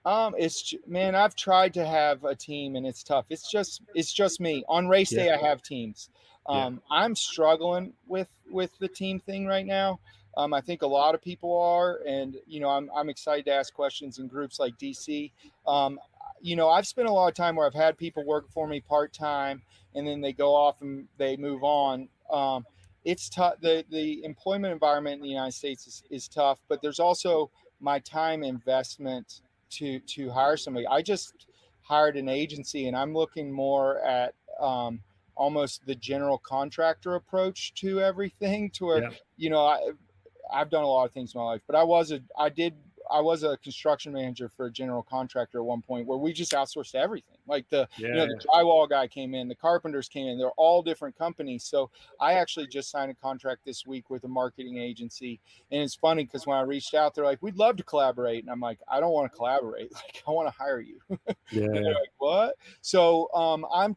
I've tried to have a team, and it's tough. It's just me. On race day, I have teams. I'm struggling with the team thing right now. I think a lot of people are, and I'm excited to ask questions in groups like DC. I've spent a lot of time where I've had people work for me part-time, and then they go off and they move on. It's tough. The employment environment in the United States is tough, but there's also my time investment to hire somebody. I just hired an agency, and I'm looking more at almost the general contractor approach to everything, to where I've done a lot of things in my life, but I was a construction manager for a general contractor at one point, where we just outsourced everything. Like the drywall guy came in, the carpenters came in, they're all different companies. So I actually just signed a contract this week with a marketing agency. And it's funny because when I reached out, they're like, we'd love to collaborate. And I'm like, I don't want to collaborate. Like, I want to hire you. And they're like, what? So I'm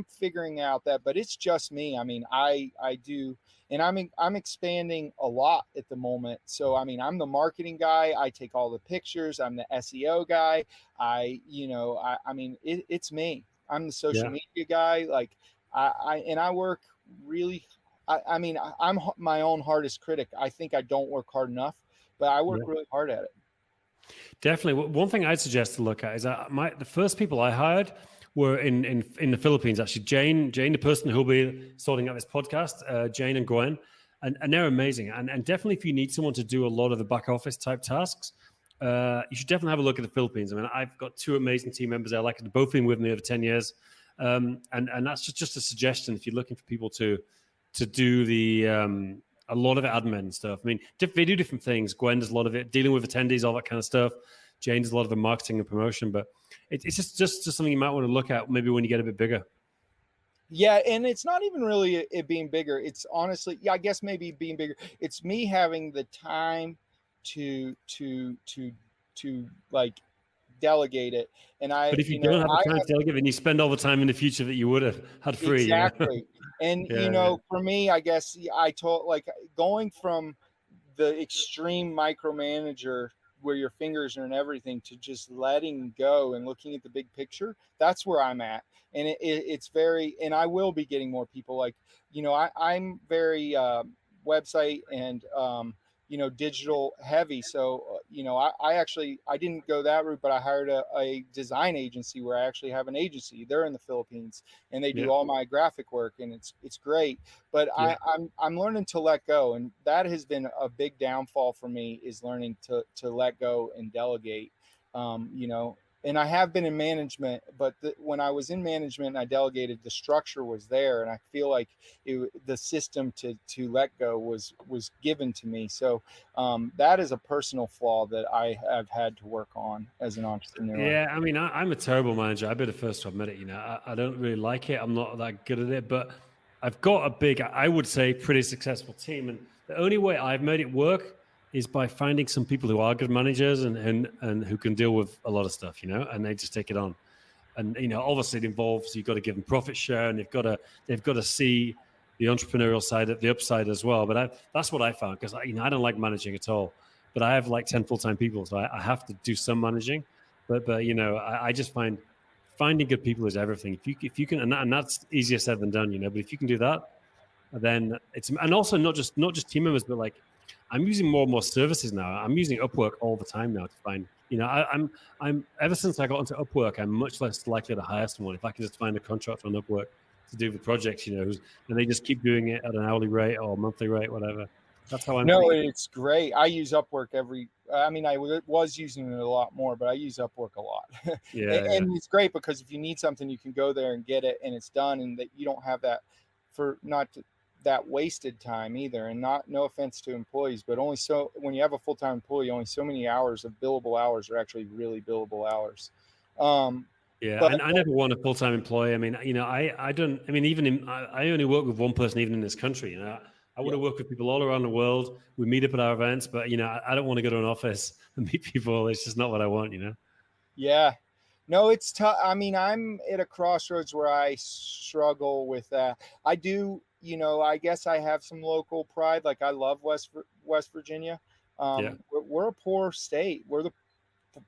figuring out that, but it's just me. I mean, I do. And I'm expanding a lot at the moment. So, I mean, I'm the marketing guy. I take all the pictures. I'm the SEO guy. It's me. I'm the social media guy. Like I work really, I'm my own hardest critic. I think I don't work hard enough, but I work really hard at it. Definitely. One thing I'd suggest to look at is that the first people I hired were in the Philippines, actually. Jane, the person who'll be sorting out this podcast, Jane and Gwen, and they're amazing. And definitely, if you need someone to do a lot of the back office type tasks, you should definitely have a look at the Philippines. I mean, I've got two amazing team members there. Like, they've both been with me over 10 years. And that's just a suggestion if you're looking for people to do the a lot of admin stuff. I mean, they do different things. Gwen does a lot of it, dealing with attendees, all that kind of stuff. Jane does a lot of the marketing and promotion, but it's just something you might want to look at maybe when you get a bit bigger. Yeah, and it's not even really it being bigger. It's honestly, I guess maybe being bigger. It's me having the time to like delegate it. But if you don't have the time to delegate, then you spend all the time in the future that you would have had free. Exactly. And for me, I guess I told, like, going from the extreme micromanager where your fingers are in everything to just letting go and looking at the big picture, that's where I'm at. And it's very, and I will be getting more people. Like, I'm very website and digital heavy. So I didn't go that route, but I hired a design agency where I actually have an agency. They're in the Philippines, and they do all my graphic work, and it's great. But I'm learning to let go, and that has been a big downfall for me, is learning to let go and delegate. and I have been in management, but when I was in management and I delegated, the structure was there, and I feel like the system to let go was given to me. So that is a personal flaw that I have had to work on as an entrepreneur. Yeah, I mean, I'm a terrible manager. I'd be the first to admit it. I don't really like it. I'm not that good at it, but I've got a big, I would say, pretty successful team, and the only way I've made it work is by finding some people who are good managers and who can deal with a lot of stuff, and they just take it on. And obviously it involves, you've got to give them profit share, and they've got to see the entrepreneurial side, the upside as well. But that's what I found, because I don't like managing at all. But I have like 10 full-time people, so I have to do some managing. But I just find finding good people is everything. If you can, and that's easier said than done, But if you can do that, then and also not just team members, but like, I'm using more and more services now. I'm using Upwork all the time now to find, I'm ever since I got into Upwork, I'm much less likely to hire someone if I can just find a contractor on Upwork to do the projects, and they just keep doing it at an hourly rate or monthly rate, whatever. That's how I'm. No, it's great. I use Upwork I was using it a lot more, but I use Upwork a lot. And it's great because if you need something, you can go there and get it, and it's done, and that you don't have that that wasted time either. And no offense to employees, but when you have a full-time employee, only so many hours of billable hours are actually really billable hours. And I never want a full-time employee. I mean, I don't. I mean, I only work with one person, even in this country. I want to work with people all around the world. We meet up at our events, but I don't want to go to an office and meet people. It's just not what I want. Yeah, no, it's tough. I mean, I'm at a crossroads where I struggle with that. I do, I guess I have some local pride. Like, I love West Virginia. We're a poor state. We're the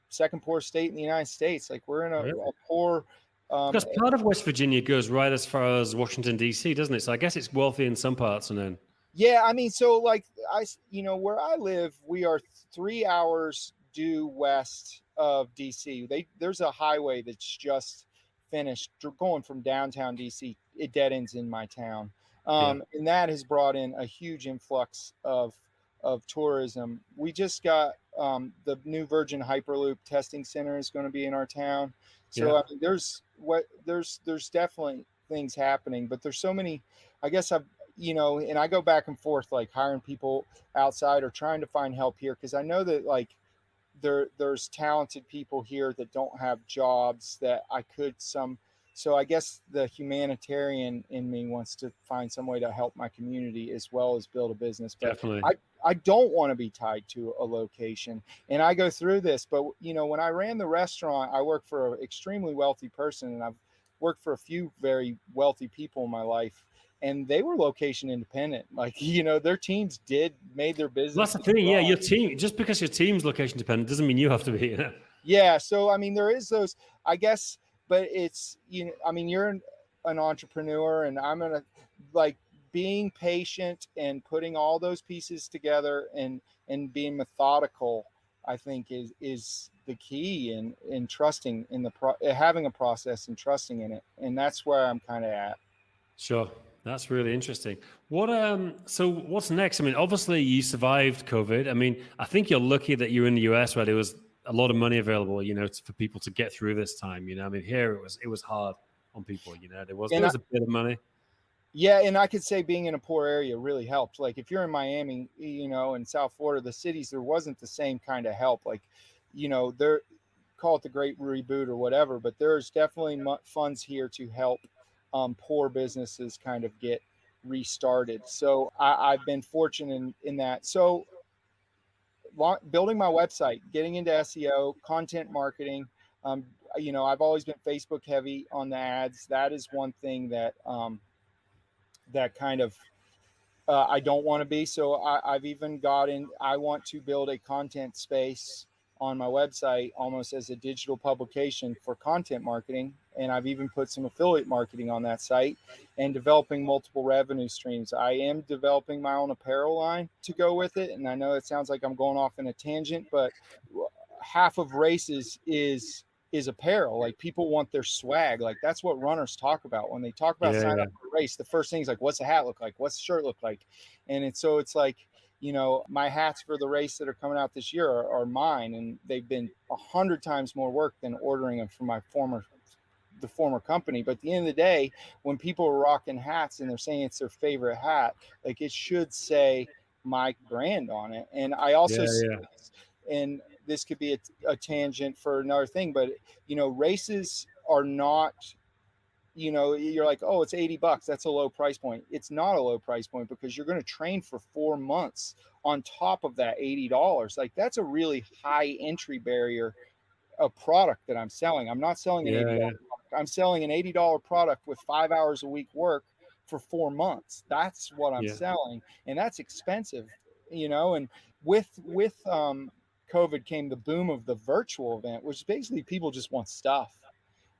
second poorest state in the United States. Like, we're in a poor. Because part of West Virginia goes right as far as Washington, D.C., doesn't it? So I guess it's wealthy in some parts, and then. Yeah, I mean, so like where I live, we are 3 hours due west of DC. There's a highway that's just finished going from downtown DC. It dead ends in my town, and that has brought in a huge influx of tourism. We just got the new Virgin Hyperloop testing center is going to be in our town. So I mean, there's definitely things happening, but there's so many. I guess and I go back and forth, like hiring people outside or trying to find help here, because I know that like there's talented people here that don't have jobs that I could so I guess the humanitarian in me wants to find some way to help my community as well as build a business. But definitely. I don't want to be tied to a location, and I go through this. But when I ran the restaurant, I worked for an extremely wealthy person, and I've worked for a few very wealthy people in my life. And they were location independent. Like, their teams made their business. That's the thing. Yeah. Your team, just because your team's location dependent doesn't mean you have to be. Yeah. So, I mean, there is those, I guess, but it's, I mean, you're an entrepreneur, and I'm going to like being patient and putting all those pieces together and being methodical, I think is the key in trusting in having a process and trusting in it. And that's where I'm kind of at. Sure. That's really interesting. So what's next? I mean, obviously you survived COVID. I mean, I think you're lucky that you're in the US where there was a lot of money available, for people to get through this time. I mean, here it was hard on people, there was a bit of money. Yeah. And I could say being in a poor area really helped. Like if you're in Miami, in South Florida, the cities, there wasn't the same kind of help. Like, they're call it the great reboot or whatever, but there's definitely funds here to help poor businesses kind of get restarted. So I've been fortunate in that. So building my website, getting into SEO, content marketing. I've always been Facebook heavy on the ads. That is one thing that that kind of I don't want to be. So I've even I want to build a content space on my website almost as a digital publication for content marketing. And I've even put some affiliate marketing on that site and developing multiple revenue streams. I am developing my own apparel line to go with it. And I know it sounds like I'm going off in a tangent, but half of races is apparel. Like people want their swag. Like that's what runners talk about when they talk about signing up for a race. The first thing is like, what's the hat look like? What's the shirt look like? And it's like, my hats for the race that are coming out this year are mine, and they've been 100 times more work than ordering them from the former company. But at the end of the day, when people are rocking hats and they're saying it's their favorite hat, like, it should say my brand on it. And I also and this could be a tangent for another thing, but races are not, you're like, oh, it's $80. That's a low price point. It's not a low price point, because you're going to train for 4 months on top of that $80. Like, that's a really high entry barrier, a product that I'm selling. I'm not selling an $80 product. I'm selling an $80 product with 5 hours a week work for 4 months. That's what I'm selling. And that's expensive, and with COVID came the boom of the virtual event, which basically people just want stuff.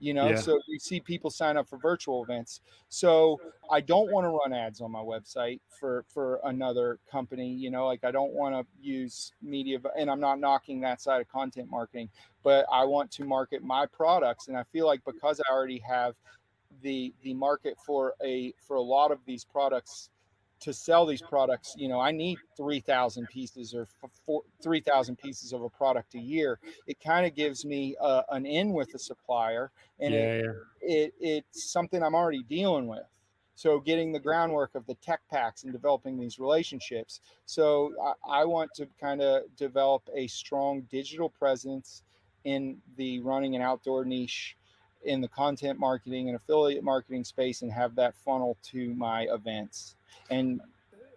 So you see people sign up for virtual events. So I don't want to run ads on my website for another company, like, I don't want to use media, and I'm not knocking that side of content marketing, but I want to market my products. And I feel like, because I already have the market for a lot of these products, to sell these products, I need 3,000 pieces or 3,000 pieces of a product a year. It kind of gives me an in with the supplier, and it's something I'm already dealing with. So getting the groundwork of the tech packs and developing these relationships. So I want to kind of develop a strong digital presence in the running and outdoor niche, in the content marketing and affiliate marketing space, and have that funnel to my events. And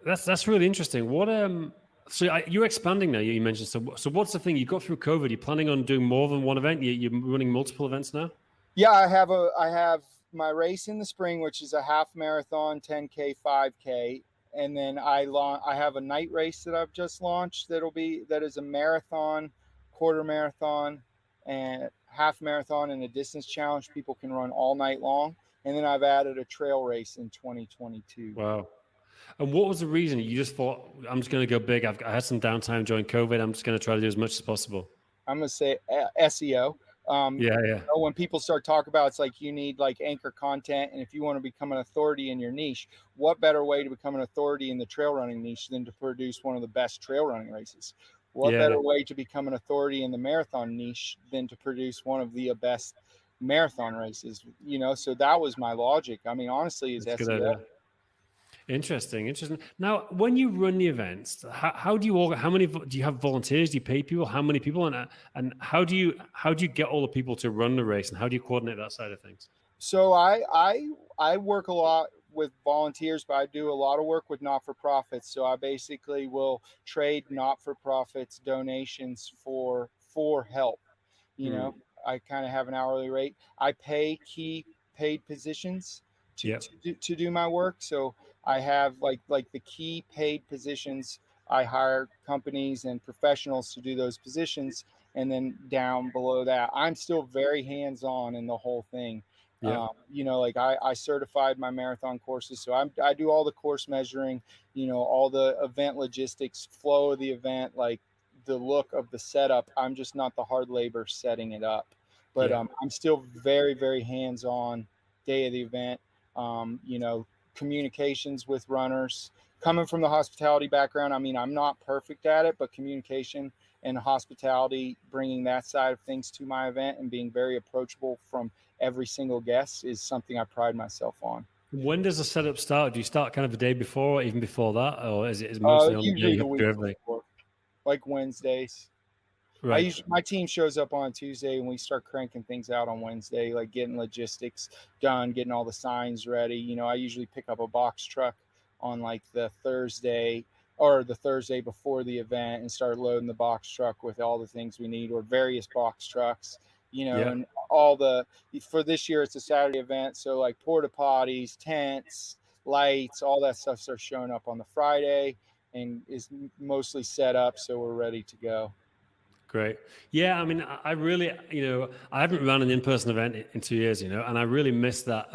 that's really interesting. What you're expanding now, you mentioned. So what's the thing? You got through COVID. You're planning on doing more than one event? You're running multiple events now? Yeah, I have my race in the spring, which is a half marathon, 10K, 5K. And then I have a night race that I've just launched that is a marathon, quarter marathon, and half marathon, and a distance challenge people can run all night long. And then I've added a trail race in 2022. Wow. And what was the reason you just thought, I'm just going to go big? I had some downtime during COVID. I'm just going to try to do as much as possible. I'm going to say SEO. When people start talking about, it's like, you need like anchor content. And if you want to become an authority in your niche, what better way to become an authority in the trail running niche than to produce one of the best trail running races? What better way to become an authority in the marathon niche than to produce one of the best marathon races? So that was my logic. I mean, honestly, is SEO. Interesting. Now, when you run the events, how do you have volunteers? Do you pay people? How many people? And how do you get all the people to run the race? And how do you coordinate that side of things? So I work a lot with volunteers, but I do a lot of work with not-for-profits. So I basically will trade not-for-profits donations for help. I kind of have an hourly rate. I pay key paid positions to do my work. So I have like the key paid positions. I hire companies and professionals to do those positions. And then down below that, I'm still very hands-on in the whole thing. I certified my marathon courses. So I do all the course measuring, all the event logistics, flow of the event, like the look of the setup. I'm just not the hard labor setting it up, but I'm still very, very hands-on day of the event. Communications with runners. Coming from the hospitality background, I mean, I'm not perfect at it, but communication and hospitality, bringing that side of things to my event and being very approachable from every single guest is something I pride myself on. When does the setup start? Do you start kind of the day before, or even before that, or is it mostly on usually the week before, like Wednesdays? Right. My team shows up on Tuesday and we start cranking things out on Wednesday, like getting logistics done, getting all the signs ready. I usually pick up a box truck on like the Thursday or the Thursday before the event and start loading the box truck with all the things we need, or various box trucks, and for this year, it's a Saturday event. So like porta potties, tents, lights, all that stuff starts showing up on the Friday and is mostly set up. So we're ready to go. Great. Yeah, I mean, I really, I haven't run an in-person event in 2 years, and I really miss that.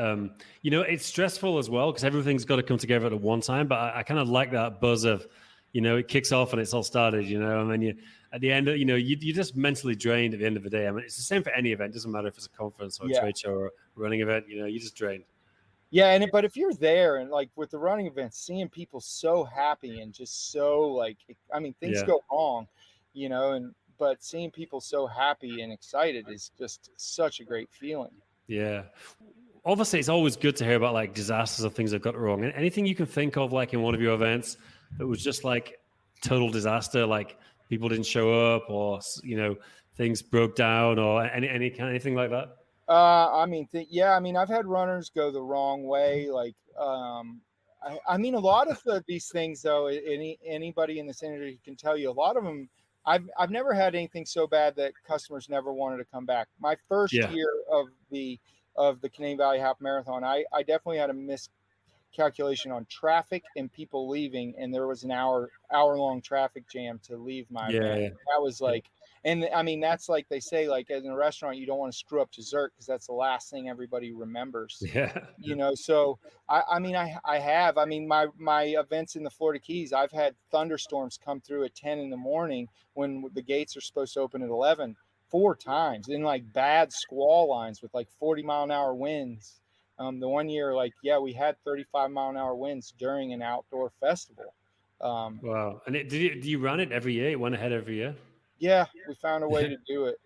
It's stressful as well because everything's got to come together at one time. But I kind of like that buzz of, it kicks off and it's all started, and then at the end, you're just mentally drained at the end of the day. I mean, it's the same for any event. It doesn't matter if it's a conference or a trade show or a running event, you're just drained. Yeah, but if you're there and like with the running events, seeing people so happy and just so like, I mean, things Yeah. go wrong, but seeing people so happy and excited is just such a great feeling. Yeah. Obviously, it's always good to hear about like disasters or things that got wrong. And anything you can think of, like in one of your events, that was just like total disaster, like people didn't show up, or things broke down, or anything like that. I mean, I've had runners go the wrong way. Like, I mean, a lot of these things, though, anybody in this industry can tell you, a lot of them, I've never had anything so bad that customers never wanted to come back. My first year of the Canadian Valley Half Marathon, I definitely had a miscalculation on traffic and people leaving, and there was an hour long traffic jam to leave my event. Yeah. That was like, and I mean, that's like they say, like in a restaurant, you don't want to screw up dessert because that's the last thing everybody remembers. Yeah. So I mean, my events in the Florida Keys, I've had thunderstorms come through at 10 in the morning when the gates are supposed to open at 11, 4 times in like bad squall lines with like 40-mile-an-hour winds. The one year, we had 35-mile-an-hour winds during an outdoor festival. Wow. And do you run it every year? It went ahead every year? Yeah, we found a way to do it.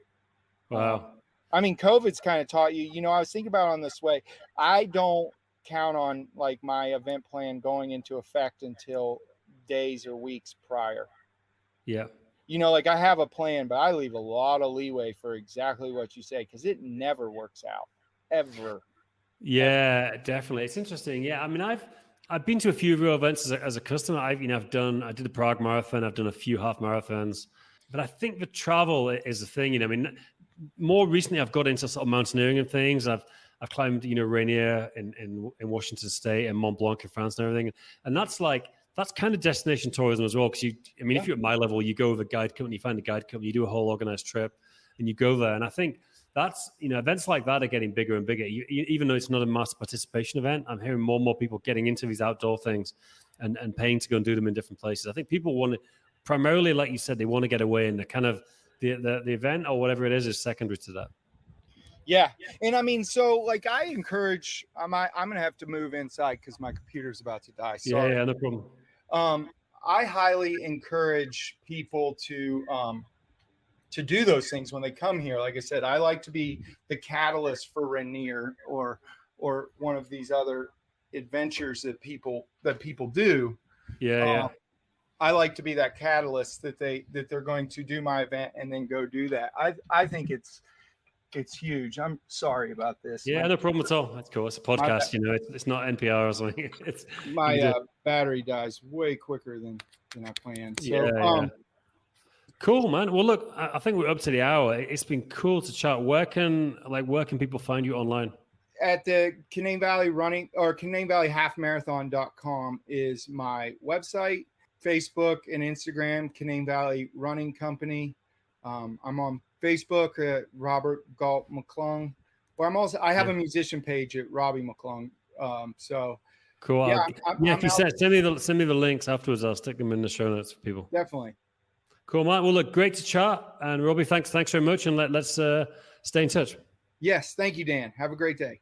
Wow. I mean, COVID's kind of taught you, I was thinking about it on this way. I don't count on like my event plan going into effect until days or weeks prior. Yeah. Like I have a plan, but I leave a lot of leeway for exactly what you say, because it never works out, ever. Yeah, definitely. It's interesting. Yeah, I mean, I've been to a few of your events as a customer. I did the Prague Marathon. I've done a few half marathons, but I think the travel is the thing. I mean, more recently I've got into sort of mountaineering and things. I've climbed, Rainier in Washington State and Mont Blanc in France and everything, and that's kind of destination tourism as well. Because if you're at my level, you go with a guide company, you find a guide company, you do a whole organized trip, and you go there. And I think that's, events like that are getting bigger and bigger. Even though it's not a mass participation event, I'm hearing more and more people getting into these outdoor things and paying to go and do them in different places. I think people want to, primarily, like you said, they want to get away, and the kind of the event or whatever it is secondary to that. Yeah. And I mean, so like I encourage, I'm going to have to move inside because my computer's about to die. Sorry. Yeah, no problem. I highly encourage people to do those things when they come here. Like I said, I like to be the catalyst for Rainier or one of these other adventures that people do. Yeah. I like to be that catalyst that they're going to do my event and then go do that. I think it's huge. I'm sorry about this. Yeah, no problem at all. That's cool. It's a podcast, it's not NPR or something. It's my battery dies way quicker than I planned. So, yeah. Cool, man. Well, look, I think we're up to the hour. It's been cool to chat. Where can people find you online? At the Canadian Valley Running or Canadian Valley halfmarathon.com is my website. Facebook and Instagram, Canadian Valley Running Company. I'm on Facebook at Robert Galt McClung. Or I have a musician page at Robbie McClung. So cool. Yeah, if you send me the links afterwards, I'll stick them in the show notes for people. Definitely. Cool, Mike. Well, look, great to chat. And Robbie, thanks very much. And let's stay in touch. Yes. Thank you, Dan. Have a great day.